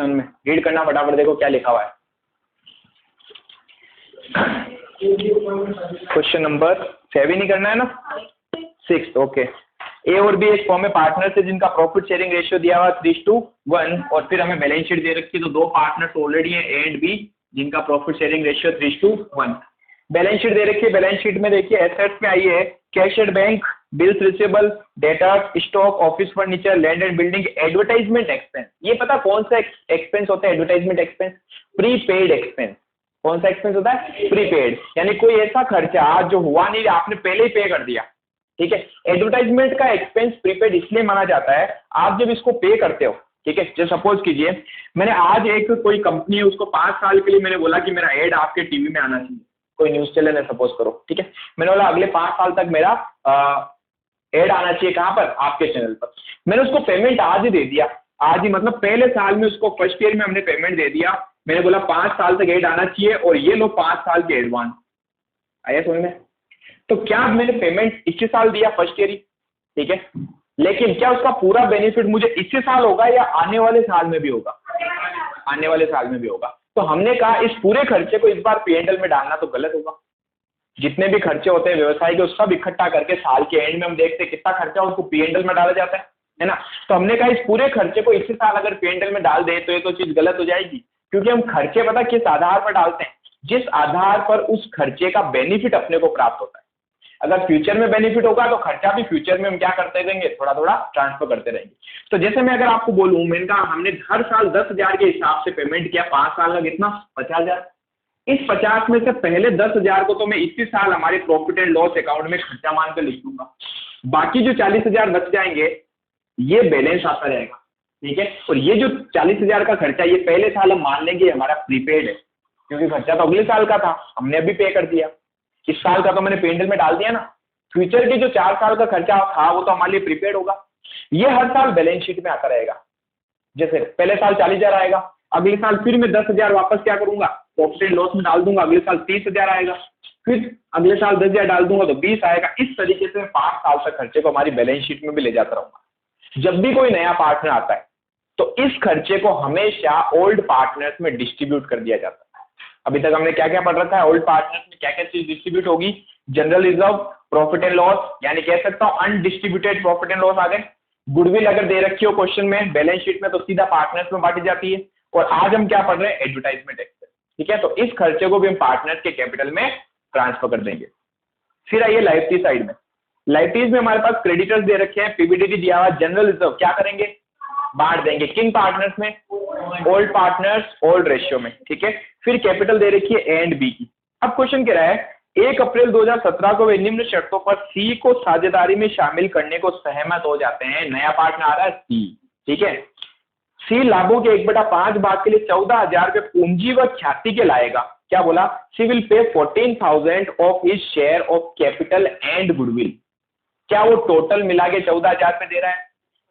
7 में, रीड करना फटाफट, देखो क्या लिखा हुआ है। क्वेश्चन नंबर 7 ही करना है ना, 6। ओके। ए और बी एक फॉर्म में पार्टनर्स है जिनका प्रॉफिट शेयरिंग रेशियो दिया हुआ 3:1 और फिर हमें बैलेंस शीट दे रखी है, तो 2 पार्टनर्स ऑलरेडी हैं ए एंड बी जिनका profit sharing ratio 3:1। Balance sheet दे रखी है, बैलेंस शीट में देखिए एसेट्स में आई है cash at bank, bills receivable, debtors, stock, office furniture, land and building, advertisement expense. ये पता कौन सा एक्सपेंस होता है? Advertisement expense, prepaid expense. कौन सा एक्सपेंस होता है? प्रीपेड, यानी कोई ऐसा खर्चा जो हुआ नहीं, आपने पहले ही पे कर दिया, ठीक है। एडवर्टाइजमेंट का एक्सपेंस प्रीपेड इसलिए माना जाता है, आप जब इसको पे करते हो, ठीक है। जो सपोज कीजिए मैंने आज एक कोई कंपनी है, उसको 5 साल के लिए मैंने बोला कि मेरा एड आपके टीवी में आना चाहिए, कोई न्यूज चैनल है सपोज करो, ठीक है। मैंने बोला अगले 5 साल तक मेरा एड आना चाहिए, कहाँ पर? आपके चैनल पर। मैंने उसको पेमेंट आज ही दे दिया, आज ही मतलब पहले साल में उसको फर्स्ट ईयर में हमने पेमेंट दे दिया। मैंने बोला 5 साल तक एड आना चाहिए और ये लो 5 साल के एडवांस। आया समझ में? तो क्या मैंने पेमेंट इसी साल दिया फर्स्ट ईयर ही, ठीक है, लेकिन क्या उसका पूरा बेनिफिट मुझे इसी साल होगा या आने वाले साल में भी होगा? आने वाले साल में भी होगा। तो हमने कहा इस पूरे खर्चे को इस बार पीएनएल में डालना तो गलत होगा। जितने भी खर्चे होते हैं व्यवसाय के, सब इकट्ठा करके साल के एंड में हम देखते हैं कितना खर्चा उसको पीएनएल में डाला जाता है ना। तो हमने कहा इस पूरे खर्चे को इसी साल अगर पीएनएल में डाल दे तो ये तो चीज गलत हो जाएगी, क्योंकि हम खर्चे पता किस आधार पर डालते हैं? जिस आधार पर उस खर्चे का बेनिफिट अपने को प्राप्त होता है। अगर फ्यूचर में बेनिफिट होगा तो खर्चा भी फ्यूचर में हम क्या करते रहेंगे? थोड़ा थोड़ा ट्रांसफर करते रहेंगे। तो जैसे मैं अगर आपको बोलूं, मैंने कहा हमने हर साल 10,000 के हिसाब से पेमेंट किया, 5 साल का कितना? 50,000। इस 50 में से पहले 10,000 को तो मैं इसी साल हमारे प्रॉफिट एंड लॉस अकाउंट में खर्चा मान कर लिख दूंगा। बाकी जो 40,000 बच जाएंगे ये बैलेंस आता रहेगा, ठीक है। और ये जो 40,000 का खर्चा ये पहले साल हम मान लेंगे हमारा प्रीपेड है, क्योंकि खर्चा तो अगले साल का था, हमने अभी पे कर दिया। इस साल का तो मैंने पेंडल में डाल दिया ना। फ्यूचर के जो 4 साल का खर्चा था वो तो हमारे लिए प्रीपेड होगा। ये हर साल बैलेंस शीट में आता रहेगा। जैसे पहले साल 40,000 आएगा, अगले साल फिर मैं 10,000 वापस क्या करूंगा? प्रॉफिट एंड लॉस में डाल दूंगा, अगले साल 30,000 आएगा, फिर अगले साल 10,000 डाल दूंगा तो 20 आएगा। इस तरीके से 5 साल तक खर्चे को हमारी बैलेंस शीट में भी ले जाता रहूंगा। जब भी कोई नया पार्टनर आता है तो इस खर्चे को हमेशा ओल्ड पार्टनर्स में डिस्ट्रीब्यूट कर दिया जाता है। अभी तक हमने क्या क्या पढ़ रखा है? ओल्ड पार्टनर्स में क्या क्या चीज डिस्ट्रीब्यूट होगी? General reserve, profit and loss, यानी कह सकता हूं अनडिस्ट्रीब्यूटेड प्रॉफिट एंड लॉस आ गए। गुडविल अगर दे रखी हो क्वेश्चन में बैलेंस शीट में तो सीधा पार्टनर्स में बांटी जाती है। और आज हम क्या पढ़ रहे हैं? एडवर्टाइजमेंट एक्सपेंस, ठीक है। तो इस खर्चे को भी हम पार्टनर्स के कैपिटल में ट्रांसफर कर देंगे। फिर आइए लायबिलिटी साइड में। लायबिलिटीज में हमारे पास क्रेडिटर्स दे रखे हैं, पीबीडीटी दिया हुआ, जनरल रिजर्व क्या करेंगे? बांट देंगे किन पार्टनर्स में? ओल्ड पार्टनर्स, ओल्ड रेशियो में, ठीक है। फिर कैपिटल दे रखी है ए एंड बी की। अब क्वेश्चन कह रहा है 1 अप्रैल 2017 को वे निम्न शर्तों पर सी को साझेदारी में शामिल करने को सहमत हो जाते हैं। नया पार्टनर आ रहा है सी, ठीक है। सी लाभों के 1/5 भाग के लिए 14,000 रुपए पूंजी व ख्याति के लाएगा। क्या बोला? सी will pay 14,000 of his share of capital and goodwill. क्या वो टोटल मिला के 14,000 रुपए दे रहा है,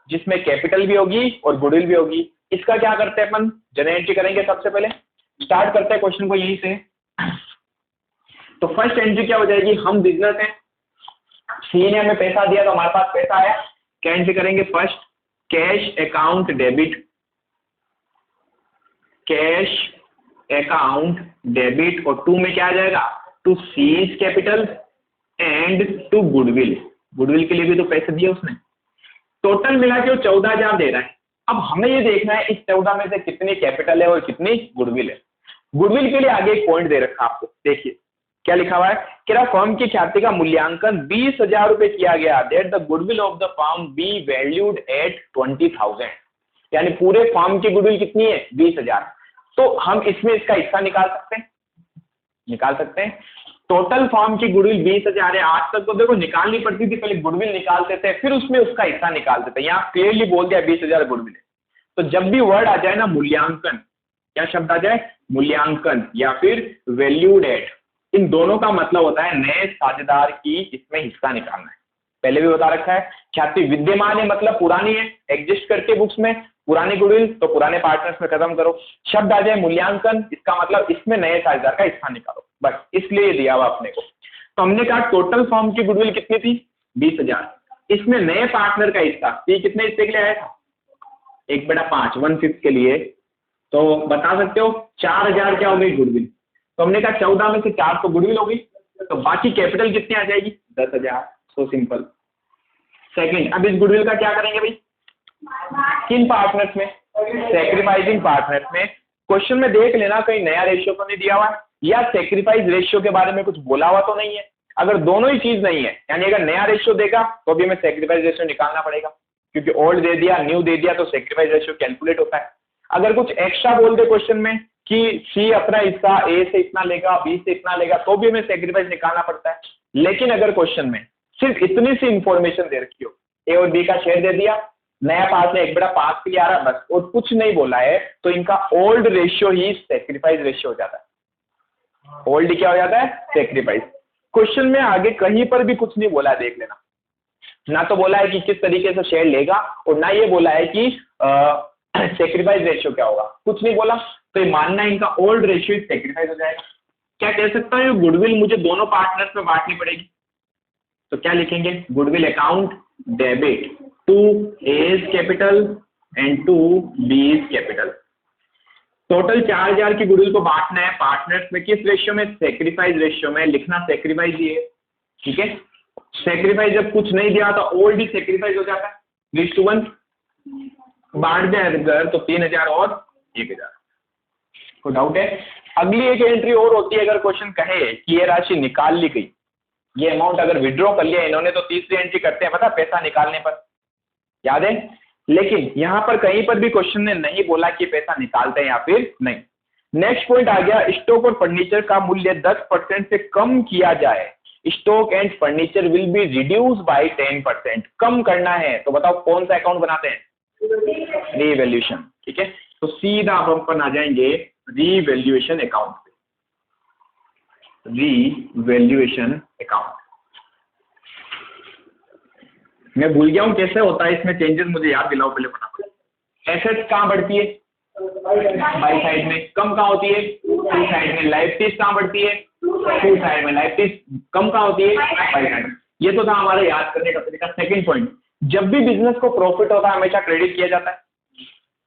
जिसमें कैपिटल भी होगी और गुडविल भी होगी? इसका क्या करते हैं अपन? जनरल एंट्री करेंगे। सबसे पहले स्टार्ट करते हैं क्वेश्चन को यहीं से। तो फर्स्ट एंट्री क्या हो जाएगी? हम बिजनेस हैं, सी ने हमें पैसा दिया तो हमारे पास पैसा है। क्या एंट्री करेंगे? First cash account debit, cash account debit, और 2 में क्या आ जाएगा? To C's capital and to goodwill. Goodwill के लिए भी तो पैसे दिए उसने। टोटल मिला के वो 14,000 दे रहा है। अब हमें ये देखना है इस 14 में से कितनी कैपिटल है और कितनी गुडविल है। गुडविल के लिए आगे एक पॉइंट दे रखा आपको, देखिए क्या लिखा हुआ है कि फर्म की ख्याति का मूल्यांकन 20,000 रुपए किया गया। That the goodwill of the firm be valued at 20,000, यानी पूरे फर्म की गुडविल कितनी है? 20,000। तो हम इसमें इसका हिस्सा निकाल सकते हैं। टोटल फर्म की गुडविल 20,000 है। आज तक तो देखो निकालनी पड़ती थी, पहले गुडविल निकालते थे फिर उसमें उसका हिस्सा निकालते थे। यहाँ क्लियरली बोल दिया 20,000 गुडविल है। तो जब भी वर्ड आ जाए ना मूल्यांकन, क्या शब्द आ जाए? मूल्यांकन या फिर वैल्यूड एट, इन दोनों का मतलब होता है नए साझेदार की इसमें हिस्सा निकालना है। पहले भी बता रखा है। ख्याति विद्यमान है मतलब पुरानी है, एग्जिस्ट करके बुक्स में, पुरानी गुडविल तो पुराने पार्टनर्स में खत्म करो। शब्द आ जाए मूल्यांकन, इसका मतलब इसमें नए साझेदार का हिस्सा निकालो, बस इसलिए दिया हुआ अपने को। तो हमने कहा टोटल फर्म की गुडविल कितनी थी? 20,000। इसमें नए पार्टनर का हिस्सा, ये कितने हिस्से के लिए आया था? 1/5, 1/5 के लिए तो बता सकते हो 4000 क्या हो गई गुडविल। तो हमने कहा 14 में से 4 तो गुडविल हो गई, तो बाकी कैपिटल कितनी आ जाएगी 10,000। So simple. सेकंड, अब इस गुडविल का क्या करेंगे भाई, किन पार्टनर्स में, सेक्रीफाइसिंग पार्टनर्स में। क्वेश्चन में देख लेना कहीं नया रेशियो तो नहीं दिया हुआ या सेक्रीफाइस रेशियो के बारे में कुछ बोला हुआ तो नहीं है। अगर दोनों ही चीज नहीं है, यानी अगर नया रेशियो देगा तो भी हमें सेक्रीफाइस रेशियो निकालना पड़ेगा, क्योंकि ओल्ड दे दिया न्यू दे दिया तो सेक्रीफाइस रेशियो कैलकुलेट होता है। अगर कुछ एक्स्ट्रा बोल दे क्वेश्चन में कि सी अपना हिस्सा ए से इतना लेगा, बी से इतना लेगा, तो भी हमें सेक्रीफाइस निकालना पड़ता है। लेकिन अगर क्वेश्चन में सिर्फ इतनी सी इंफॉर्मेशन दे रखी हो, ए और बी का शेयर दे दिया, नया पार्ट में 1/5 के लिए आ रहा बस, और कुछ नहीं बोला है, तो इनका ओल्ड रेशियो ही सेक्रीफाइस रेशियो हो जाता है। ओल्ड क्या हो जाता है, सेक्रीफाइस। क्वेश्चन में आगे कहीं पर भी कुछ नहीं बोला है, देख लेना। ना तो बोला है कि किस तरीके से शेयर लेगा, और ना ये बोला है कि सेक्रीफाइस रेशियो क्या होगा, कुछ नहीं बोला। तो ये मानना है इनका ओल्ड रेशियो सेक्रीफाइस हो जाएगा। क्या कह सकता हूँ, गुडविल मुझे दोनों पार्टनर्स में बांटनी पड़ेगी। तो क्या लिखेंगे, goodwill account debit to A's capital and to B's capital. Total 4000 की गुडविल को बांटना है पार्टनर्स में, किस रेशियो में, सेक्रीफाइस रेशियो में। लिखना सेक्रीफाइस ही है, ठीक है। सेक्रीफाइस जब कुछ नहीं दिया तो ओल्ड ही सेक्रीफाइस हो जाता है, 3:1 बांट दे अगर तो 3000 और 1000। कोई डाउट है। अगली एक एंट्री और होती है, अगर क्वेश्चन कहे कि ये राशि निकाल ली गई, ये अमाउंट अगर विड्रॉ कर लिया इन्होंने, तो तीसरी एंट्री करते हैं पता, पैसा निकालने पर, याद है। लेकिन यहां पर कहीं पर भी क्वेश्चन ने नहीं बोला कि पैसा निकालते हैं या फिर नहीं। नेक्स्ट पॉइंट आ गया, स्टॉक और फर्नीचर का मूल्य 10% से कम किया जाए, stock and furniture will be reduce by 10%। कम करना है तो बताओ कौन सा अकाउंट बनाते हैं, रीवैल्यूएशन, ठीक है। तो सीधा हम अपन आ जाएंगे रीवैल्यूएशन अकाउंट पे, रीवैल्यूएशन अकाउंट। मैं भूल गया हूं कैसे होता है इसमें चेंजेस, मुझे याद दिलाओ पहले फटाफट। एसेट्स कहां बढ़ती है, बाई साइड में। कम कहां होती है, टू साइड में। लायबिलिटीज कहां बढ़ती है, टू साइड में। लायबिलिटीज कम कहां होती है, बाई साइड में। ये तो था हमारा याद करने का तरीका। सेकंड पॉइंट, जब भी बिजनेस को प्रॉफिट होता है हमेशा क्रेडिट किया जाता है।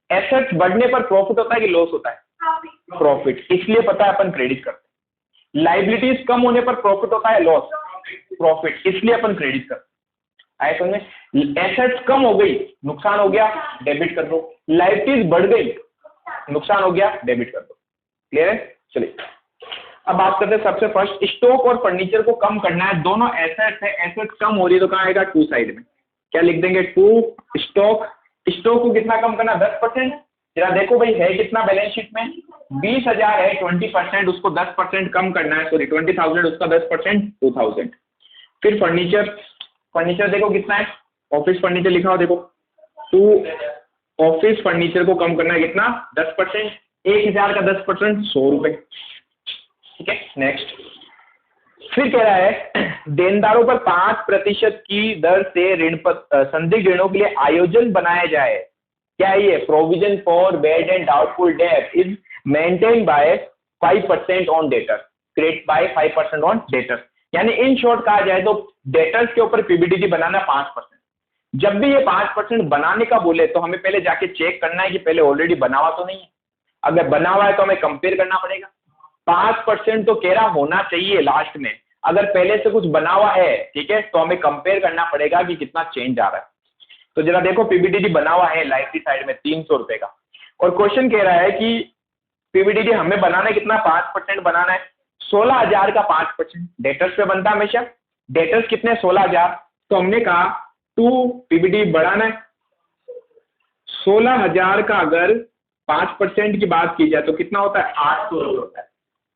एसेट्स बढ़ने पर प्रॉफिट होता है कि लॉस होता है, प्रॉफिट, इसलिए पता है अपन क्रेडिट करते हैं। लायबिलिटीज कम होने पर प्रॉफिट होता है, लॉस, प्रॉफिट, इसलिए अपन क्रेडिट करते हैं। आए समझ में। एसेट्स कम हो गई, नुकसान हो गया, डेबिट कर दो। लायबिलिटीज बढ़ गई, नुकसान हो गया, डेबिट कर दो। क्लियर है। चलिए अब बात करते हैं सबसे फर्स्ट, स्टॉक और फर्नीचर को कम करना है। दोनों एसेट्स है, एसेट्स कम हो रही है तो कहां आएगा, टू साइड में। क्या लिख देंगे, टू स्टॉक। स्टॉक को कितना कम करना, 10%। जरा देखो भाई है कितना बैलेंस शीट में, 20,000 है, 20%, उसको 10% कम करना है, सॉरी 20,000, उसका 10% 2,000। फिर फर्नीचर, फर्नीचर देखो कितना है, ऑफिस फर्नीचर लिखा हो देखो, टू ऑफिस फर्नीचर को कम करना है कितना, 10%। 1,000 का 10%, 100 रुपए, ठीक है। नेक्स्ट, फिर कह रहा है देनदारों पर 5% की दर से ऋण पर संदिग्ध ऋणों के लिए आयोजन बनाया जाए। क्या है ये, provision for bad and doubtful debt is maintain by 5% on debtor, credit by 5% on debtor. यानी इन शॉर्ट कहा जाए तो डेटर्स के ऊपर पीबीडीटी बनाना 5%। जब भी ये 5% बनाने का बोले तो हमें पहले जाके चेक करना है कि पहले ऑलरेडी बना हुआ तो नहीं है। अगर बना हुआ है तो हमें कंपेयर करना पड़ेगा। 5% तो कह रहा होना चाहिए लास्ट में, अगर पहले से कुछ बना हुआ है, ठीक है, तो हमें कंपेयर करना पड़ेगा कि कितना चेंज आ रहा है। तो जरा देखो पीबीडीटी बना हुआ है लाइटली साइड में 300 रुपए का, और क्वेश्चन कह रहा है कि पीबीडीटी हमें बनाना है कितना, 5% बनाना है। 16,000 का 5% डेटर्स पे बनता है हमेशा। डेटर्स कितने, 16,000। तो हमने कहा टू पीबीडी बढ़ाना है, 16,000 का अगर 5% की बात की जाए तो कितना होता है, 800 रुपये होता है।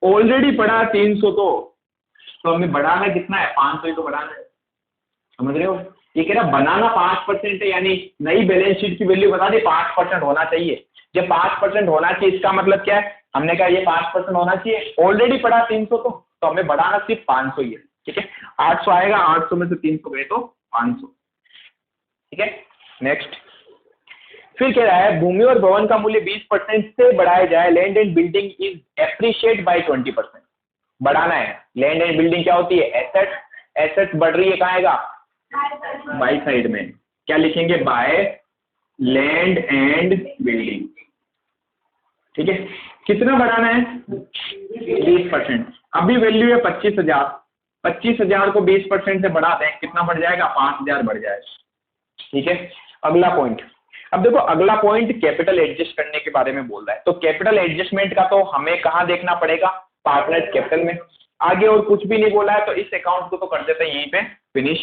ऑलरेडी पड़ा 300, तो हमें बढ़ाना कितना है, 500 ही तो बढ़ाना है। समझ रहे हो, ये कह रहा बनाना 5% है, यानी नई बैलेंस शीट की वैल्यू बता दी 5% होना चाहिए। जब 5% होना चाहिए इसका मतलब क्या है, हमने कहा ये 5% होना चाहिए, ऑलरेडी पड़ा 300, तो हमें बढ़ाना सिर्फ 500 ही है, ठीक है। 800 आएगा, 800 में से 300 गए तो 500, ठीक है। नेक्स्ट, फिर कह रहा है भूमि और भवन का मूल्य 20% से बढ़ाया जाए। Land and building is appreciate by 20%, बढ़ाना है। लैंड एंड बिल्डिंग क्या होती है, एसेट, एसेट बढ़ रही है, कहाँ आएगा, बाई साइड में। क्या लिखेंगे, बाय लैंड एंड बिल्डिंग, ठीक है, कितना बढ़ाना है 20%। अभी वैल्यू है 25,000, 25,000 को 20% से बढ़ा दें, कितना बढ़ जाएगा 5,000 बढ़ जाएगा। ठीक है, अगला पॉइंट, अब देखो अगला पॉइंट कैपिटल एडजस्ट करने के बारे में बोल रहा है। तो कैपिटल एडजस्टमेंट का तो हमें कहाँ देखना पड़ेगा, पार्टनर्स कैपिटल में। आगे और कुछ भी नहीं बोला है, तो इस अकाउंट को तो कर देते हैं यहीं पे फिनिश,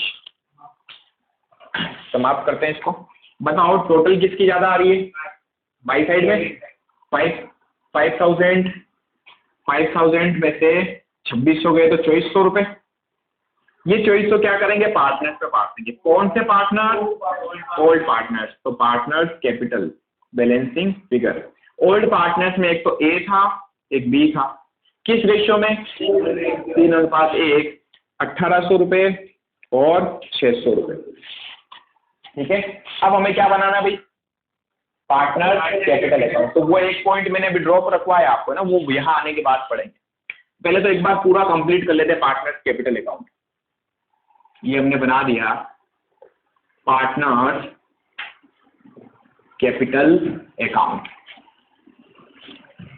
समाप्त करते हैं इसको। बताओ टोटल किसकी ज्यादा आ रही है, बाई साइड में 5,000 में से 2600 गए तो 2400 रुपए। ये 2400 क्या करेंगे, पार्टनर्स पे बांट देंगे। कौन से पार्टनर, ओल्ड पार्टनर्स। तो partners capital balancing figure, old partners में एक तो ए था एक बी था, किस रेशियो में 3:1, 1800 रुपए और 600 रुपए। ठीक है, अब हमें क्या बनाना भाई, पार्टनर कैपिटल अकाउंट। तो वो एक पॉइंट मैंने अभी ड्रॉप रखवाया आपको ना, वो यहाँ आने के बाद पढ़ेंगे। पहले तो एक बार पूरा कंप्लीट कर लेते हैं पार्टनर कैपिटल अकाउंट। ये हमने बना दिया पार्टनर कैपिटल अकाउंट।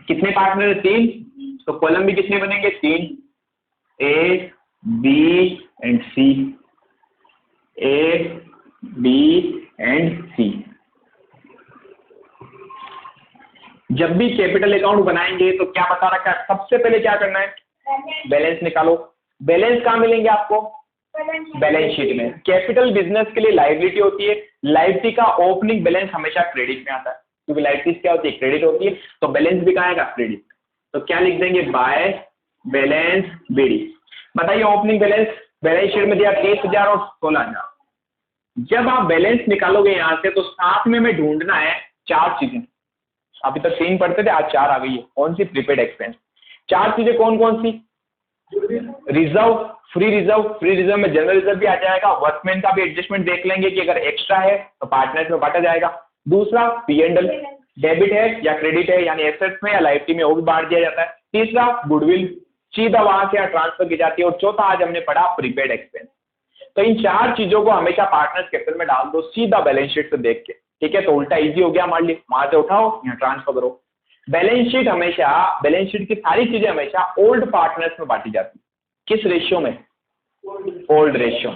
कितने पार्टनर है, 3, तो कॉलम भी कितने बनेंगे 3, A B and C, A B and C. जब भी कैपिटल अकाउंट बनाएंगे तो क्या बता रखा है, सबसे पहले क्या करना है, बैलेंस निकालो। बैलेंस कहाँ मिलेंगे आपको, बैलेंस शीट में। कैपिटल बिजनेस के लिए लायबिलिटी होती है, लायबिलिटी का ओपनिंग बैलेंस हमेशा क्रेडिट में आता है, क्योंकि लायबिलिटी क्या होती है, क्रेडिट होती है। तो बैलेंस भी कहाँ आएगा, क्रेडिट। तो क्या लिख देंगे, बाय बैलेंस बीडी। बताइए ओपनिंग बैलेंस बैलेंस शीट में दिया 30,000 और 16,000। जब आप बैलेंस निकालोगे यहां से, तो साथ में ढूंढना है 4 चीजें। अभी तक 3 पढ़ते थे, आज 4 आ गई है। कौन सी, प्रीपेड एक्सपेंस। 4 चीजें कौन कौन सी, रिजर्व, फ्री रिजर्व में जनरल रिजर्व भी आ जाएगा, वर्कमैन का भी एडजस्टमेंट देख लेंगे कि अगर एक्स्ट्रा है तो पार्टनर्स में बांटा जाएगा। दूसरा P&L, डेबिट है या क्रेडिट है, यानी एसेट्स में या लायबिलिटी में, वो भी बांट दिया जाता है। तीसरा गुडविल, सीधा वहां से ट्रांसफर की जाती है। और चौथा आज हमने पढ़ा प्रीपेड एक्सपेंस। तो इन 4 चीजों को हमेशा पार्टनर्स कैपिटल में डाल दो, सीधा बैलेंस शीट से देख के। ठीक है, तो उल्टा इजी हो गया, मान ली वहां से उठाओ यहाँ ट्रांसफर करो। बैलेंस शीट हमेशा, बैलेंस शीट की सारी चीजें हमेशा ओल्ड पार्टनर्स में बांटी जाती है। किस रेशियो में, ओल्ड रेशियो।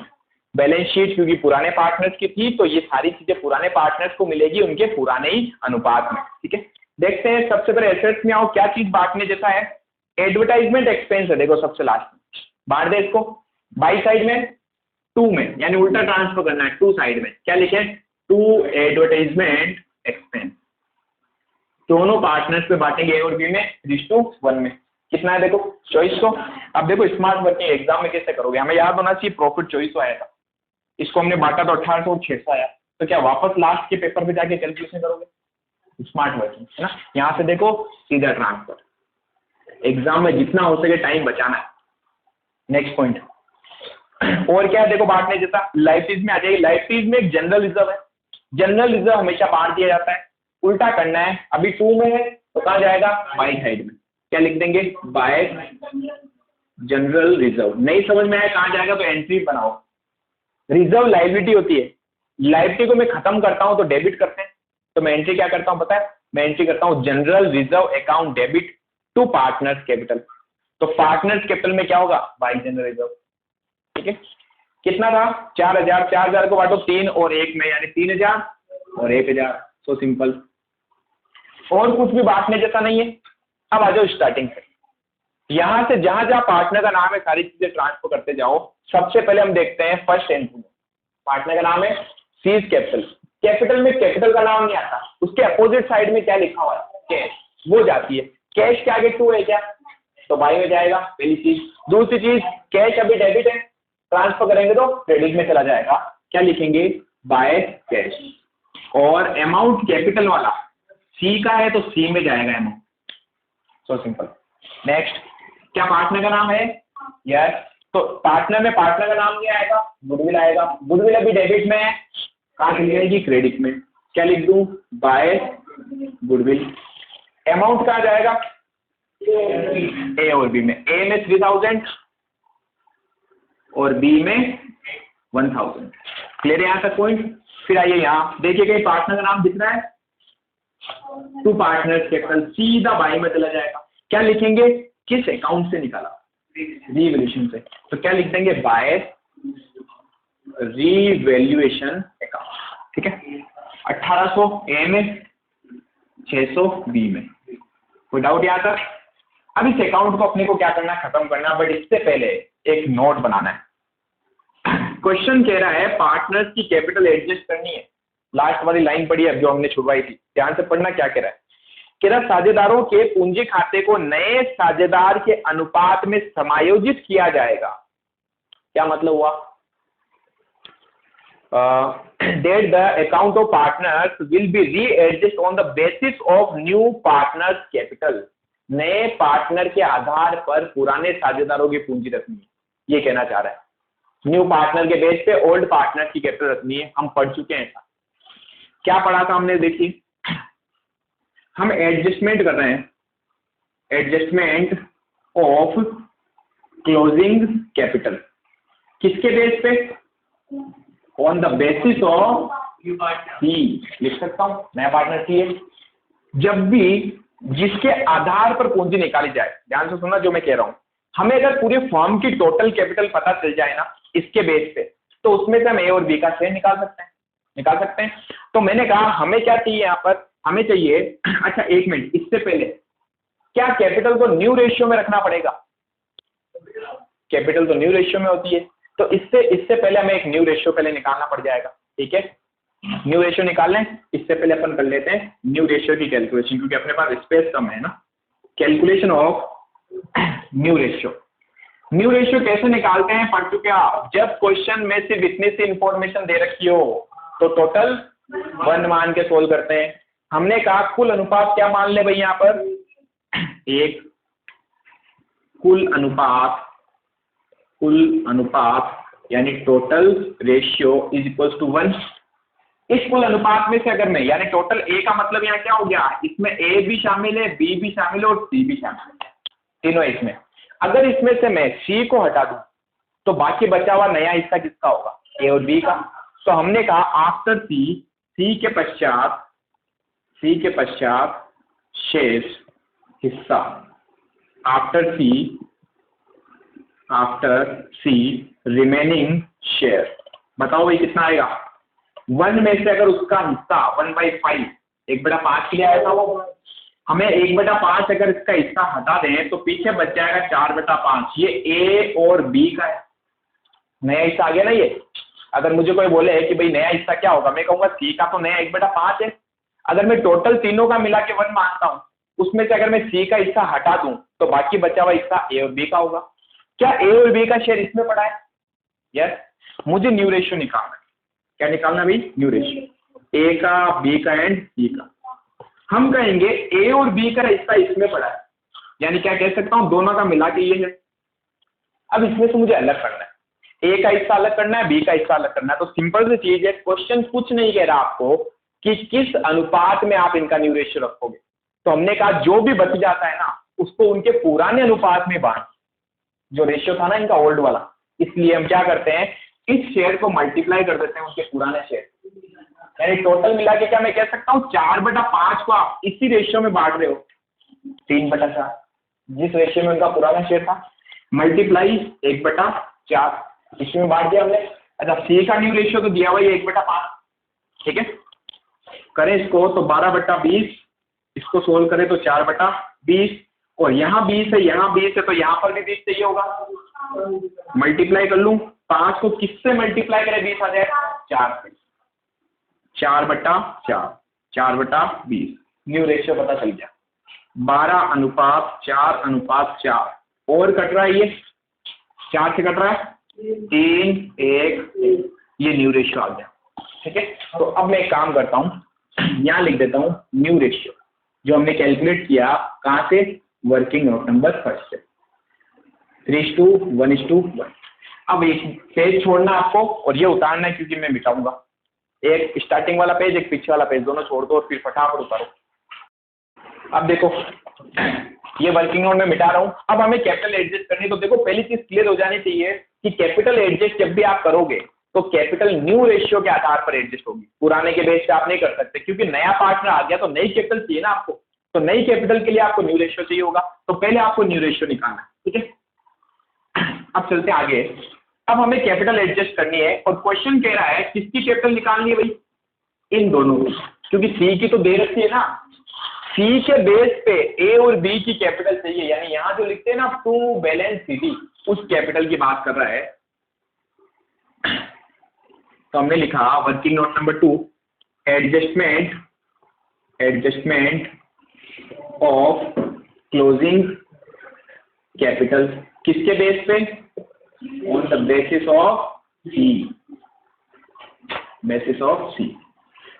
बैलेंस शीट क्योंकि पुराने पार्टनर्स की थी, तो ये सारी चीजें पुराने पार्टनर्स को मिलेगी, उनके पुराने ही अनुपात में। ठीक है, देखते हैं सबसे पहले एसेट्स में आओ, क्या चीज बांटने जैसा है, एडवर्टाइजमेंट एक्सपेंस है। देखो सबसे लास्ट में बांट दे इसको, बाई साइड में 2 में, यानी उल्टा ट्रांसफर करना है 2 साइड में। क्या लिखे, 2 एडवर्टाइजमेंट एक्सपेंस। दोनों पार्टनर्स पे बांटेंगे, ए और बी में 3:1 में। कितना है देखो 2400। अब देखो स्मार्ट वर्किंग एग्जाम में कैसे करोगे, हमें याद होना चाहिए प्रॉफिट 2400 आया था, इसको हमने बांटा तो 1800 और 600 आया। तो क्या वापस लास्ट के पेपर पे जाके कैलकुलेशन करोगे, स्मार्ट वर्किंग है ना। यहाँ से देखो सीधा ट्रांसफर, एग्जाम में जितना हो सके टाइम बचाना है। नेक्स्ट पॉइंट और क्या है, देखो बांटने जैसा, लायबिलिटीज में आ जाएगी। लायबिलिटीज में एक जनरल रिजर्व है, जनरल रिजर्व हमेशा बांट दिया जाता है। उल्टा करना है, अभी 2 में है तो कहाँ जाएगा, बाई साइड में। क्या लिख देंगे, बाय जनरल रिजर्व। नहीं समझ में आया कहाँ जाएगा तो एंट्री बनाओ। रिजर्व लायबिलिटी होती है, लायबिलिटी को मैं खत्म करता हूं तो डेबिट करते हैं, तो मैं एंट्री क्या करता हूं पता है, मैं एंट्री करता हूं general reserve account debit to partners capital. तो पार्टनर्स कैपिटल में क्या होगा, बाय जनरल रिजर्व। ठीक है, कितना था 4,000, 4,000 को बांटो 3 और 1 में, यानी 3,000 और 1,000। सो सिंपल, और कुछ भी बांटने जैसा नहीं है। अब आ जाओ स्टार्टिंग से, यहां से जहां जहां पार्टनर का नाम है सारी चीजें ट्रांसफर करते जाओ। सबसे पहले हम देखते हैं फर्स्ट एंट्री में, पार्टनर का नाम है सीज कैपिटल। कैपिटल में कैपिटल का नाम नहीं आता, उसके अपोजिट साइड में क्या लिखा हुआ है, कैश, वो जाती है। कैश के आगे 2 है क्या, तो बाई में जाएगा, पहली चीज। दूसरी चीज, कैश अभी डेबिट है, ट्रांसफर करेंगे तो क्रेडिट में चला जाएगा। क्या लिखेंगे, बाय कैश। और अमाउंट कैपिटल वाला सी का है तो सी में जाएगा अमाउंट। So simple. नेक्स्ट, क्या पार्टनर का नाम है, यस, तो पार्टनर में पार्टनर का नाम नहीं आएगा, गुडविल आएगा। गुडविल अभी डेबिट में है, कहाँ चली जाएगी, क्रेडिट में। क्या लिख दूं, बाय गुडविल। अमाउंट कहाँ जाएगा, ए और बी में। ए में 3,000 और बी में 1,000। क्लियर है यहाँ तक पॉइंट। फिर आइए यहाँ देखिए, कहीं पार्टनर का नाम दिख रहा है, टू पार्टनर्स कैपिटल सीधा बाई में चला जाएगा। क्या लिखेंगे, किस अकाउंट से निकाला, रीवैल्यूएशन से, तो क्या लिख देंगे, बाय रीवैल्यूएशन अकाउंट। ठीक है, 1800 ए में, 600 बी में। कोई डाउट यहाँ तक? अब इस अकाउंट को अपने को क्या करना है, खत्म करना, बट इससे पहले एक नोट बनाना है। क्वेश्चन कह रहा है पार्टनर्स की कैपिटल एडजस्ट करनी है, लास्ट वाली लाइन पढ़ी है जो हमने छुड़वाई थी, ध्यान से पढ़ना। क्या कह रहा है, कह रहा साझेदारों के पूंजी खाते को नए साझेदार के अनुपात में समायोजित किया जाएगा। क्या मतलब हुआ, that the account of partners will be readjusted on the basis of new partners capital। नए पार्टनर के आधार पर पुराने साझेदारों की पूंजी रखनी है, ये कहना चाह रहा है। न्यू पार्टनर के बेस पे ओल्ड पार्टनर की कैपिटल रखनी है, हम पढ़ चुके हैं ऐसा। क्या पढ़ा था हमने, देखिए हम एडजस्टमेंट कर रहे हैं, एडजस्टमेंट ऑफ क्लोजिंग कैपिटल, किसके बेस पे, ऑन द बेसिस ऑफ सी, लिख सकता हूं नया पार्टनर सी है। जब भी जिसके आधार पर पूंजी निकाली जाए, ध्यान से सुनना जो मैं कह रहा हूं, हमें अगर पूरे फर्म की टोटल कैपिटल पता चल जाए ना इसके बेस पे, तो उसमें से हम ए और बी का शेयर निकाल सकते हैं। तो मैंने कहा हमें क्या चाहिए यहाँ पर, हमें चाहिए, अच्छा एक मिनट, इससे पहले क्या कैपिटल को न्यू रेशियो में रखना पड़ेगा, कैपिटल तो न्यू रेशियो में होती है, तो इससे पहले हमें एक न्यू रेशियो पहले निकालना पड़ जाएगा। ठीक है, न्यू रेशियो निकाल लें, इससे पहले अपन कर लेते हैं न्यू रेशियो की कैलकुलेशन, क्योंकि अपने पास स्पेस कम है ना। Calculation of new ratio, new ratio कैसे निकालते हैं पढ़ चुके आप। जब क्वेश्चन में सिर्फ इतनी सी इंफॉर्मेशन दे रखी हो तो टोटल 1 मान के सोल्व करते हैं। हमने कहा कुल अनुपात क्या मान ले भाई, यहाँ पर एक कुल अनुपात यानी total ratio is equal to 1। इस कुल अनुपात में से अगर मैं, यानी टोटल ए का मतलब यहाँ क्या हो गया, इसमें ए भी शामिल है, बी भी शामिल है और सी भी शामिल है, तीनों इसमें। अगर इसमें से मैं सी को हटा दूं तो बाकी बचा हुआ नया हिस्सा किसका होगा, ए और बी का। तो हमने कहा आफ्टर सी के पश्चात शेष हिस्सा, आफ्टर सी रिमेनिंग शेयर। बताओ भाई कितना आएगा, 1 में से अगर उसका हिस्सा 1/5 1/5 के लिए आया था वो, हमें 1/5 अगर इसका हिस्सा हटा दें तो पीछे बच जाएगा 4/5। ये ए और बी का है, नया हिस्सा आ गया ना ये। अगर मुझे कोई बोले कि भाई नया हिस्सा क्या होगा, मैं कहूंगा सी का तो नया 1/5 है। अगर मैं टोटल तीनों का मिला के 1 मानता हूं, उसमें से अगर मैं सी का हिस्सा हटा दूं तो बाकी बचा हुआ हिस्सा ए और बी का होगा। क्या ए और बी का शेयर इसमें पड़ा है, यस। मुझे न्यू रेशियो निकालना है, क्या निकालना भाई, न्यू रेशियो, ए का, बी का एंड सी का। हम कहेंगे ए और बी का हिस्सा इसमें पड़ा है, यानी क्या कह सकता हूं, दोनों का मिला के ये है। अब इसमें से मुझे अलग करना है, ए का हिस्सा अलग करना है, बी का हिस्सा अलग करना है। तो सिंपल सी चीज है, क्वेश्चन कुछ नहीं कह रहा आपको कि किस अनुपात में आप इनका न्यू रेशियो रखोगे। तो हमने कहा जो भी बच जाता है ना उसको उनके पुराने अनुपात में बांट, जो रेशियो था ना इनका ओल्ड वाला, इसलिए हम क्या करते हैं, इस शेयर को मल्टीप्लाई कर देते हैं उनके पुराने शेयर, यानी टोटल मिला के क्या मैं कह सकता हूँ 4/5 को आप इसी रेशियो में बांट रहे हो, 3/4 जिस रेशियो में उनका पुराना शेयर था, मल्टीप्लाई 1/4 इसमें बांट दिया हमने। अच्छा सी का न्यू रेशियो तो दिया हुआ है 1/5, ठीक है। करें इसको तो 12/20, इसको सोल्व करें तो 4/20, और यहाँ 20 है, यहाँ 20 है, तो यहाँ पर भी 20 चाहिए होगा। मल्टीप्लाई कर लूं, 5 को किससे मल्टीप्लाई करें 20 आ जाए, 4 से, 4/4, 4/20 न्यू रेशियो पता चल गया, 12:4:4। और कट रहा है ये 4 से कट रहा है 3, 1, ये न्यू रेशियो आ गया, ठीक है। तो अब मैं एक काम करता हूँ, यहाँ लिख देता हूँ न्यू रेशियो जो हमने कैलकुलेट किया, कहाँ से, वर्किंग नोट नंबर फर्स्ट से, 3:1:1। अब एक पेज छोड़ना आपको और ये उतारना है क्योंकि मैं मिटाऊंगा, एक स्टार्टिंग वाला पेज एक पीछे वाला पेज, दोनों छोड़ दो और फिर फटाफट उतारो। अब देखो ये वर्किंग नोट में मिटा रहा हूँ। अब हमें कैपिटल एडजस्ट करनी, तो देखो पहली चीज क्लियर हो जानी चाहिए कि कैपिटल एडजस्ट जब भी आप करोगे तो कैपिटल न्यू रेशियो के आधार पर एडजस्ट होगी, पुराने के बेस पे आप नहीं कर सकते, क्योंकि नया पार्टनर आ गया तो नई कैपिटल चाहिए ना आपको, तो नई कैपिटल के लिए आपको न्यू रेशियो चाहिए होगा, तो पहले आपको न्यू रेशियो निकालना है, ठीक है। अब चलते आगे। अब हमें कैपिटल एडजस्ट करनी है और क्वेश्चन कह रहा है किसकी कैपिटल निकालनी है भाई, इन दोनों की, क्योंकि सी की तो दे रखी है ना, सी के बेस पे ए और बी की कैपिटल चाहिए, यानी यहां जो लिखते हैं ना टू बैलेंस सीडी, उस कैपिटल की बात कर रहा है। तो हमने लिखा working note number 2, adjustment of closing capital, किसके बेस पे, ऑन द बेसिस ऑफ सी।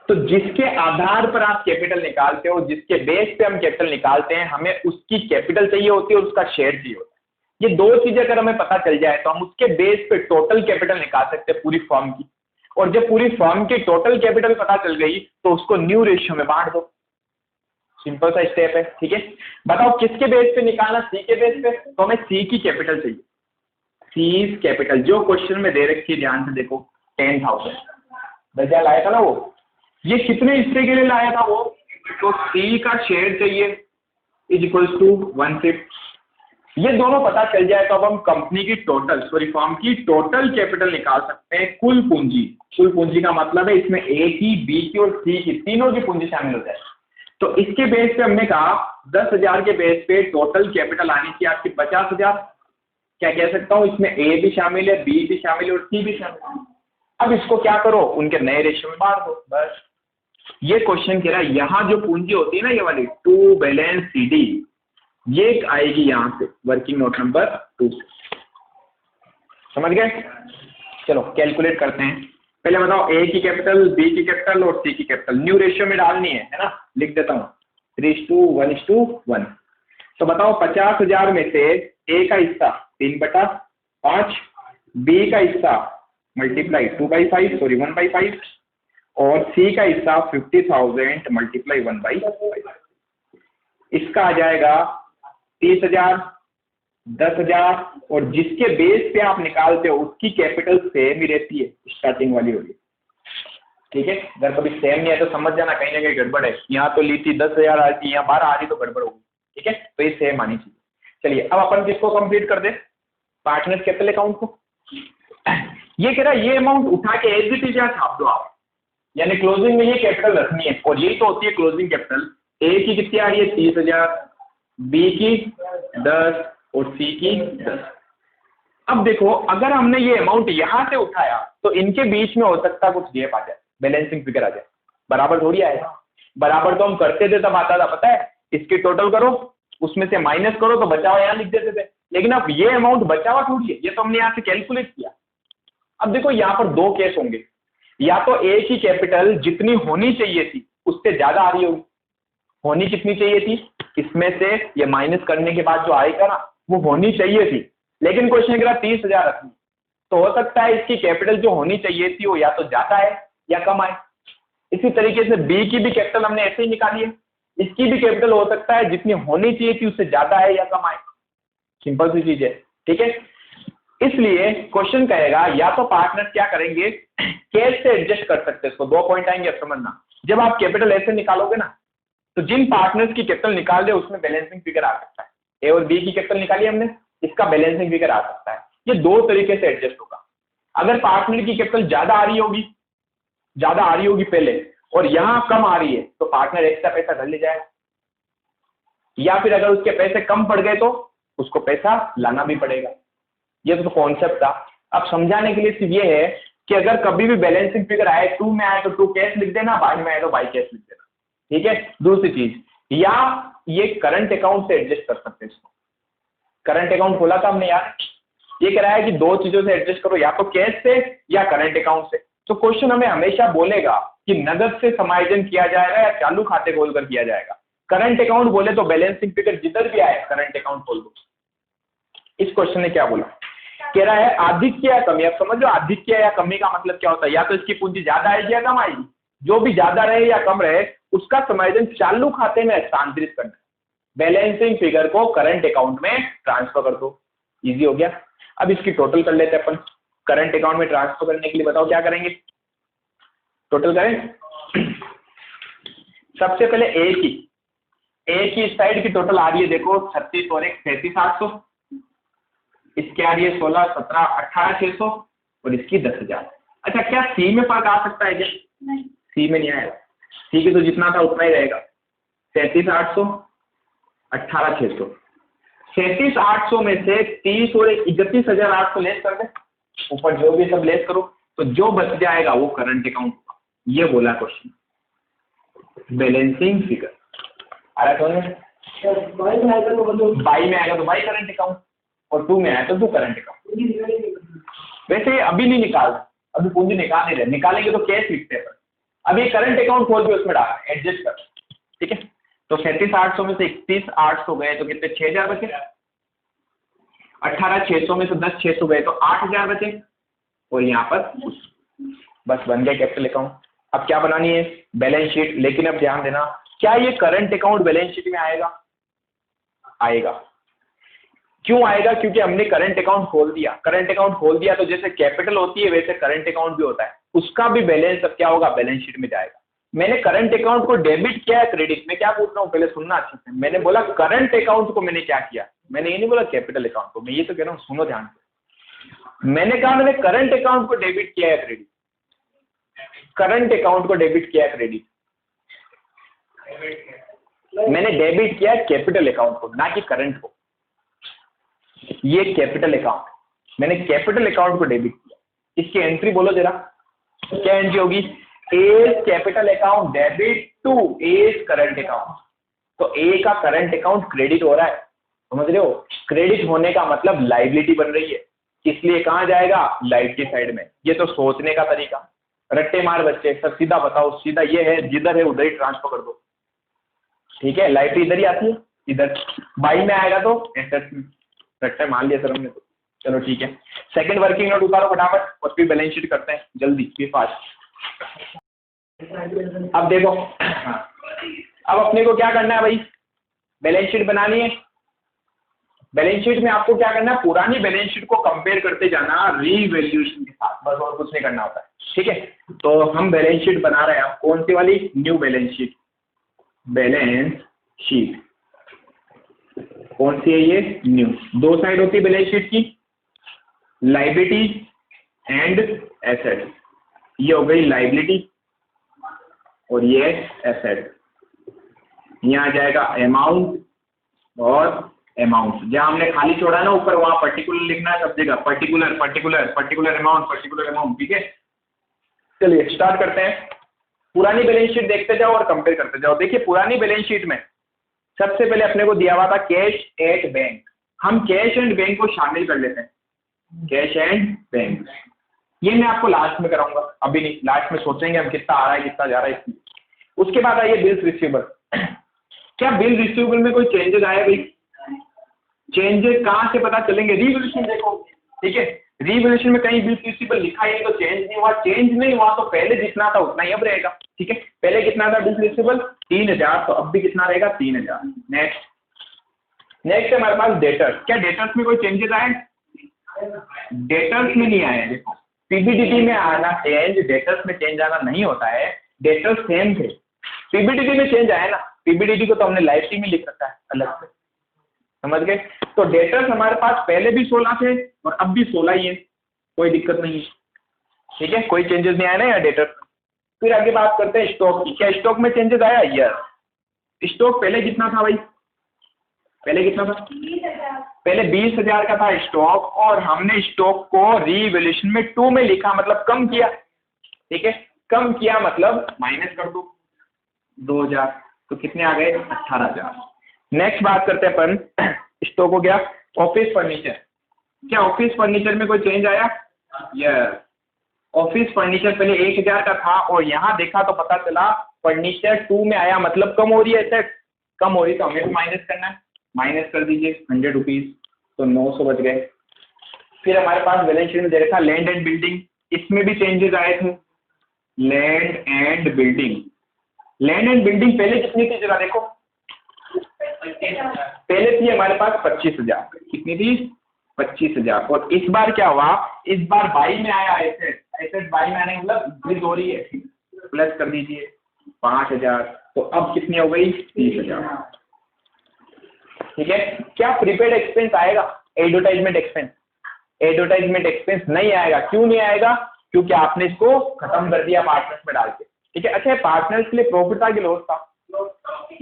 तो जिसके आधार पर आप कैपिटल निकालते हो, जिसके बेस पे हम कैपिटल निकालते हैं, हमें उसकी कैपिटल चाहिए होती है और उसका शेयर चाहिए होता है। ये दो चीजें अगर हमें पता चल जाए तो हम उसके बेस पे टोटल कैपिटल निकाल सकते हैं पूरी फर्म की, और जब पूरी फर्म की टोटल कैपिटल पता चल गई तो उसको न्यू रेशियो में बांट दो, सिंपल सा स्टेप है, ठीक है। बताओ किसके बेस पे निकालना, सी के बेस पे, तो हमें सी की कैपिटल चाहिए, सी कैपिटल जो क्वेश्चन में दे रखी है, ध्यान से देखो 10,000 बजा लाया था ना वो, ये कितने हिस्से के लिए लाया था वो, तो सी का शेयर चाहिए इज इक्वल्स टू 1/5। ये दोनों पता चल जाए तो अब हम कंपनी की टोटल, सॉरी फर्म की टोटल कैपिटल निकाल सकते हैं, कुल पूंजी का मतलब है इसमें ए की, बी की और सी की, तीनों की पूंजी शामिल हो जाए। तो इसके बेस पे हमने कहा 10,000 के बेस पे टोटल कैपिटल आनी चाहिए आपकी 50,000, क्या कह सकता हूं, इसमें ए भी शामिल है, बी भी शामिल है और सी भी शामिल है। अब इसको क्या करो, उनके नए रेशियो में बांट दो, बस। ये क्वेश्चन कह रहा है यहां जो पूंजी होती है ना, ये वाली टू बैलेंस सीडी, ये आएगी यहां से वर्किंग नोट नंबर 2 से, समझ गए। चलो कैलकुलेट करते हैं, पहले बताओ ए की कैपिटल, बी की कैपिटल और सी की कैपिटल न्यू रेशियो में डालनी है ना, लिख देता हूं 3:1:1। तो बताओ 50,000 में से ए का हिस्सा 3/5, बी का हिस्सा मल्टीप्लाई 2/5, सॉरी 1/5, और सी का हिस्सा 50,000 मल्टीप्लाई 1/5। इसका आ जाएगा 30,000, 10,000, और जिसके बेस पे आप निकालते हो उसकी कैपिटल सेम ही रहती है, स्टार्टिंग वाली होगी, ठीक है। अगर कभी सेम नहीं है तो समझ जाना कहीं ना कहीं गड़बड़ है, यहाँ तो ली थी 10,000 आ रही थी, यहाँ 12 आ रही तो गड़बड़ होगी, ठीक है। तो ये सेम आनी चाहिए। चलिए अब अपन किसको कंप्लीट कर दे, पार्टनर्स कैपिटल अकाउंट को। ये कह रहा है ये अमाउंट उठा के एज इट इज यहाँ छाप दो आप, यानी क्लोजिंग में ये कैपिटल रखनी है, और यही तो होती है क्लोजिंग कैपिटल। ए की कितनी आ रही है 30,000, बी की 10 और सी की 10। अब देखो अगर हमने ये अमाउंट यहां से उठाया तो इनके बीच में हो सकता कुछ गैप आ जाए, बैलेंसिंग फिगर आ जाए, बराबर थोड़ी आएगा। बराबर तो हम करते थे तब आता था, पता है, इसकी टोटल करो उसमें से माइनस करो तो बचा हुआ यहाँ लिख देते थे, लेकिन अब ये अमाउंट बचा हुआ थोड़ी है, ये तो हमने यहाँ से कैलकुलेट किया। अब देखो यहाँ पर दो केस होंगे, या तो ए की कैपिटल जितनी होनी चाहिए थी उससे ज्यादा आ रही होगी, होनी कितनी चाहिए थी, इसमें से ये माइनस करने के बाद जो आएगा ना वो होनी चाहिए थी, लेकिन क्वेश्चन कह रहा 30,000 रखनी, तो हो सकता है इसकी कैपिटल जो होनी चाहिए थी वो या तो ज्यादा है या कम आए। इसी तरीके से बी की भी कैपिटल हमने ऐसे ही निकाली है, इसकी भी कैपिटल हो सकता है जितनी होनी चाहिए थी उससे ज्यादा है या कम आए, सिंपल सी चीज है, ठीक है। इसलिए क्वेश्चन कहेगा या तो पार्टनर क्या करेंगे, कैश से एडजस्ट कर सकते हैं इसको, 2 पॉइंट आएंगे अब समझना। जब आप कैपिटल ऐसे निकालोगे ना तो जिन पार्टनर्स की कैपिटल निकाल दे उसमें बैलेंसिंग फिगर आ सकता है, ए और बी की कैपिटल निकाली हमने, इसका बैलेंसिंग फिगर आ सकता है। ये दो तरीके से एडजस्ट होगा। अगर पार्टनर की कैपिटल ज्यादा आ रही होगी पहले और यहां कम आ रही है तो पार्टनर एक्स्ट्रा पैसा घर ले जाएगा, या फिर अगर उसके पैसे कम पड़ गए तो उसको पैसा लाना भी पड़ेगा। ये तो कॉन्सेप्ट था। अब समझाने के लिए सिर्फ ये है कि अगर कभी भी बैलेंसिंग फिगर आए 2 में आए तो 2 कैश लिख देना, बाई में आए तो बाई कैश लिख देना, ठीक है। दूसरी चीज, या ये करंट अकाउंट से एडजस्ट कर सकते हैं इसको, करंट अकाउंट खोला था हमने यार, ये कह रहा है कि दो चीजों से एडजस्ट करो, या तो कैश से या करंट अकाउंट से। तो क्वेश्चन हमें हमेशा बोलेगा कि नगद से समायोजन किया जाएगा या चालू खाते खोलकर किया जाएगा। करंट अकाउंट बोले तो बैलेंसिंग फिगर जिधर भी आए करंट अकाउंट खोल दो। इस क्वेश्चन ने क्या बोला, कह रहा है आधिक्य या कमी। अब समझ लो आधिक्य या कमी का मतलब क्या होता है, या तो इसकी पूंजी ज्यादा आएगी या कम आएगी, जो भी ज्यादा रहे या कम रहे उसका समायोजन चालू खाते में हस्तांतरित करना, बैलेंसिंग फिगर को करंट अकाउंट में ट्रांसफर कर दो, इजी हो गया। अब इसकी टोटल कर लेते हैं अपन। करंट अकाउंट में ट्रांसफर करने के लिए बताओ क्या करेंगे? टोटल करें। सबसे पहले ए की साइड की टोटल आ रही है देखो 36 और 1 37,800, इसके आ रही है 16 17 18,600 और इसकी 10,000। अच्छा क्या सी में फर्क आ सकता है क्या? नहीं, सी में नहीं आएगा, सी की तो जितना था उतना ही रहेगा। 37,800 18,600, 37,800 में से 30 और 31,800 लेस कर दे, ऊपर जो भी सब लेस करो, तो जो बच जाएगा वो करंट अकाउंट होगा। ये बोला क्वेश्चन, बैलेंसिंग फिगर। आ रहा है बाई में आएगा तो बाई करंट अकाउंट, और 2 में आया तो 2 करंट अकाउंट। वैसे अभी नहीं निकाल, अभी पूंजी निकाल नहीं रहे, निकालेंगे तो कैश लिखते हैं, अभी करंट अकाउंट खोल के उसमें डाला, एडजस्ट कर, ठीक है। तो 37,800 में से 31,800 गए तो कितने? 6,000 बचे। 18,600 में से 10,600 गए तो 8,000 बचे, और यहाँ पर बस बन गया कैपिटल अकाउंट। अब क्या बनानी है? Balance sheet. लेकिन अब ध्यान देना, क्या ये करंट अकाउंट बैलेंस शीट में आएगा? आएगा। क्यों आएगा? क्योंकि हमने करंट अकाउंट खोल दिया। करंट अकाउंट खोल दिया तो जैसे कैपिटल होती है वैसे करंट अकाउंट भी होता है, उसका भी बैलेंस अब क्या होगा? बैलेंस शीट में जाएगा। मैंने करंट अकाउंट को डेबिट किया है क्रेडिट में, क्या पूछ रहा हूँ पहले सुनना अच्छे से। मैंने बोला करंट अकाउंट को मैंने क्या किया, मैंने ये नहीं बोला कैपिटल अकाउंट को, मैं ये तो कह रहा हूँ, सुनो ध्यान से। मैंने कहा मैंने करंट अकाउंट को डेबिट किया है क्रेडिट, करंट अकाउंट को डेबिट किया है क्रेडिट, मैंने डेबिट किया है कैपिटल अकाउंट को, ना कि करंट को। ये कैपिटल अकाउंट, मैंने कैपिटल अकाउंट को डेबिट किया। इसकी एंट्री बोलो जरा, क्या एंट्री होगी? As capital account debit to as current account. तो ए का करंट अकाउंट क्रेडिट हो रहा है, समझ रहे हो? क्रेडिट होने का मतलब लाइबिलिटी बन रही है, इसलिए कहाँ जाएगा? लाइबिलिटी साइड में। ये तो सोचने का तरीका, रट्टे मार बच्चे, सब सीधा बताओ, सीधा ये है, जिधर है उधर ही ट्रांसफर कर दो, ठीक है। लाइबिलिटी इधर ही आती है, इधर बाई में आएगा तो एसेट्स में, रट्टे मान लिया सर हमने तो, चलो ठीक है। सेकंड वर्किंग नोट उतारो फटाफट और फिर बैलेंस शीट करते हैं जल्दी, फिर फास्ट। अब देखो, अब अपने को क्या करना है भाई? बैलेंस शीट बनानी है। बैलेंस शीट में आपको क्या करना है? पुरानी बैलेंस शीट को कंपेयर करते जाना रीवैल्यूएशन के साथ, बस और कुछ नहीं करना होता है, ठीक है। तो हम बैलेंस शीट बना रहे हैं, कौन सी वाली? New balance sheet. Balance sheet कौन सी है ये? न्यू। दो साइड होती है बैलेंस शीट की, लाइबिलिटी एंड एसेट। ये हो गई लाइबिलिटी और ये एसेट। यहाँ आ जाएगा अमाउंट और अमाउंट। जहां हमने खाली छोड़ा ना ऊपर, वहां पर्टिकुलर लिखना है सब जगह, particular particular particular amount particular amount, ठीक है। चलिए स्टार्ट करते हैं। पुरानी बैलेंस शीट देखते जाओ और कंपेयर करते जाओ। देखिए पुरानी बैलेंस शीट में सबसे पहले अपने को दिया हुआ था कैश एट बैंक। हम कैश एंड बैंक को शामिल कर लेते हैं, कैश एंड बैंक। ये मैं आपको लास्ट में कराऊंगा, अभी नहीं, लास्ट में सोचेंगे हम कितना आ रहा है कितना जा रहा है। उसके बाद आइए बिल्स रिसीवेबल। क्या बिल रिसीवेबल में कोई चेंजेस आए भाई? चेंजेस कहाँ से पता चलेंगे? रिवैल्यूएशन देखो, ठीक है। रिवैल्यूएशन में कहीं बिल रिसीवेबल लिखा ही नहीं तो चेंज नहीं हुआ, चेंज नहीं हुआ तो पहले जितना था उतना ही अब रहेगा, ठीक है। पहले कितना था बिल रिसीवेबल? 3,000, तो अब भी कितना रहेगा? 3,000। नेक्स्ट है हमारे पास डेटर्स। क्या डेटर्स में कोई चेंजेस आए? डेटर्स में नहीं आए। देखो पीबीडीटी में आना चेंज, डेटर्स में चेंज आना नहीं होता है। डेटर्स सेम थे, पीबीडीटी में चेंज आया ना। पीबीडीटी को तो हमने लाइबिलिटी में लिख रखा है अलग से, समझ गए। तो डेटर्स हमारे पास पहले भी 16 थे और अब भी 16 ही है, कोई दिक्कत नहीं है, ठीक है। कोई चेंजेस नहीं आया ना यार डेटर्स। फिर आगे बात करते हैं स्टॉक की। क्या स्टॉक में चेंजेस आया? यस। स्टॉक पहले कितना था भाई? पहले कितना था? 20,000। पहले 20,000 का था स्टॉक, और हमने स्टॉक को रीवैल्यूएशन में 2 में लिखा, मतलब कम किया, ठीक है। कम किया मतलब माइनस कर दो 2,000, तो कितने आ गए? 18,000। नेक्स्ट बात करते हैं अपन, स्टॉक हो गया। Office furniture. क्या ऑफिस फर्नीचर में कोई चेंज आया? यस। ऑफिस फर्नीचर पहले 1,000 का था और यहाँ देखा तो पता चला फर्नीचर 2 में आया, मतलब कम हो रही है एसेट, कम हो रही, तो हमें माइनस करना है। माइनस कर दीजिए 100 रुपीज, तो 900 बच गए। फिर हमारे पास बैलेंस शीट में देखा लैंड एंड बिल्डिंग, इसमें भी चेंजेस आए थे। Land and building, land and building पहले कितनी थी जरा देखो? पहले थी हमारे पास 25,000। कितनी थी? 25,000। और इस बार क्या हुआ, इस बार बाई में आया एसेट, एसेट बाई में आने का मतलब इंक्रीज हो रही है, प्लस कर दीजिए 5,000, तो अब कितनी हो गई 30,000। ठीक है, क्या प्रीपेड एक्सपेंस आएगा, एडवर्टाइजमेंट एक्सपेंस? एडवर्टाइजमेंट एक्सपेंस नहीं आएगा। क्यों नहीं आएगा? क्योंकि आपने इसको खत्म कर दिया पार्टनर्स में डाल के। ठीक है, अच्छा पार्टनर्स के लिए प्रॉफिट था कि लॉस था?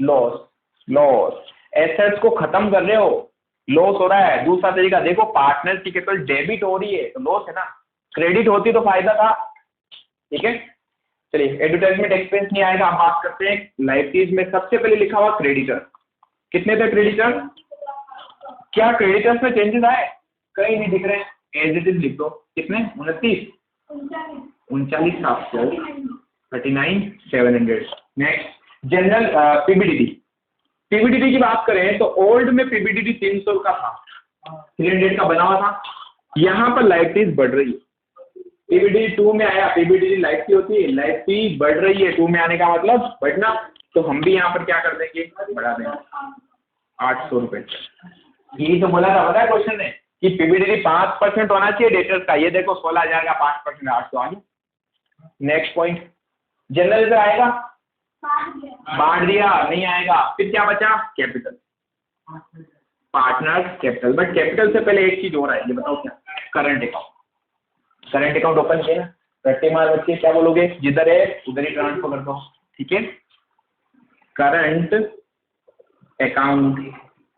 Loss, loss. एसेट्स को खत्म कर रहे हो, लॉस हो रहा है। दूसरा तरीका देखो, पार्टनर्स की कैपिटल डेबिट हो रही है तो लॉस है ना, क्रेडिट होती तो फायदा था। ठीक है, चलिए एडवर्टाइजमेंट एक्सपेंस नहीं आएगा। हम बात करते हैं लाइबिलिटीज में। सबसे पहले लिखा हुआ क्रेडिटर, कितने थे क्रेडिटर? क्या क्रेडिटर्स में चेंजेस आए? कहीं नहीं दिख रहे, एज इट इज लिख दो। कितने? 39,700, 39,700। Next general PBDT. पीबीडीटी की बात करें तो ओल्ड में पीबीडीटी 300 का था, 300 का बना हुआ था। यहाँ पर लाइबिलिटीज बढ़ रही है। पीबीडीटी 2 में आया, पीबीडीटी लाइबिलिटी होती है, लाइबिलिटी बढ़ रही है, 2 में आने का मतलब बढ़ना। तो हम भी यहाँ पर क्या कर देंगे, बढ़ा देंगे 800 रुपए। यही तो बोला था, पता है क्वेश्चन ने कि पीबीडीटी 5% होना चाहिए डेटर्स का। ये देखो 16,000 का 5%, 800 आ गया। नेक्स्ट पॉइंट, जनरल का आएगा, बांट दिया, नहीं आएगा। फिर क्या बचा? Capital, partners capital. But capital से पहले एक चीज और है, ये बताओ क्या? Current account. Current account open किया ना, रट्टे मार बच्चे क्या बोलोगे? जिधर है उधर ही ट्रांसफर कर दो। ठीक है, करंट अकाउंट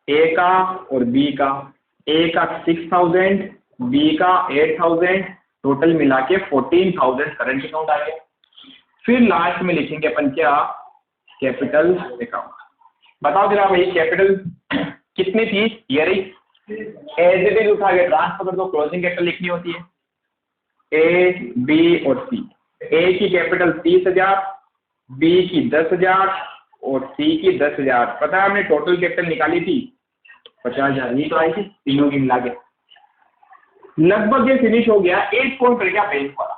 ए का और बी का, ए का 6,000, बी का 8,000, टोटल मिला के 14,000 करंट अकाउंट आ गया। फिर लास्ट में लिखेंगे अपन क्या? Capital account. बताओ जरा भाई, कैपिटल कितनी थी? ये रही, एज इट इज उठा के ट्रांसफर कर दो। क्लोजिंग कैपिटल लिखनी होती है, ए बी और सी। ए की कैपिटल 30,000, बी की 10,000 और सी की 10,000। पता है हमने टोटल कैपिटल निकाली थी 50,000, ये तो आई थी तीनों की मिला के। लगभग ये फिनिश हो गया। एक पॉइंट रह गया बैंक वाला,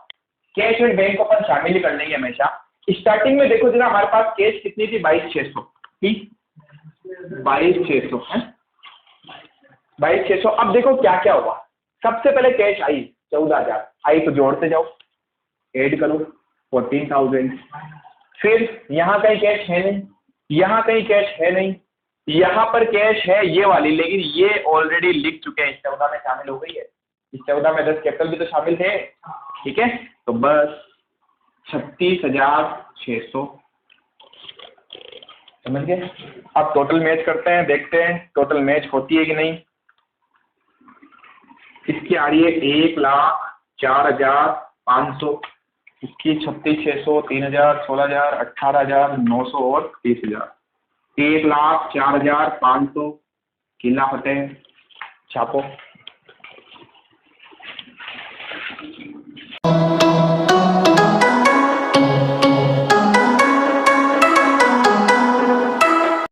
कैश एंड बैंक को अपन शामिल कर लेंगे हमेशा। स्टार्टिंग में देखो जरा, हमारे पास कैश कितनी थी? 22,600 ठीक, 22,600 है, 22,600। अब देखो क्या क्या हुआ। सबसे पहले कैश आई 14,000 आई, तो जोड़ते जाओ, ऐड करो 14,000। फिर यहाँ कहीं कैश है नहीं, यहाँ कहीं कैश है नहीं, यहाँ पर कैश है ये वाली, लेकिन ये ऑलरेडी लिख चुके हैं, इस 14 में शामिल हो गई है। इस 14 में 10 कैपिटल भी तो शामिल थे। ठीक है, तो बस 36,600, समझ गए? अब टोटल मैच करते हैं, देखते हैं टोटल मैच होती है कि नहीं। इसकी आ रही है 1,04,500, इसकी 36,600, 3,000, 16,000, 18,900 और 30,000। 1,04,500 किला फतेह, छापो।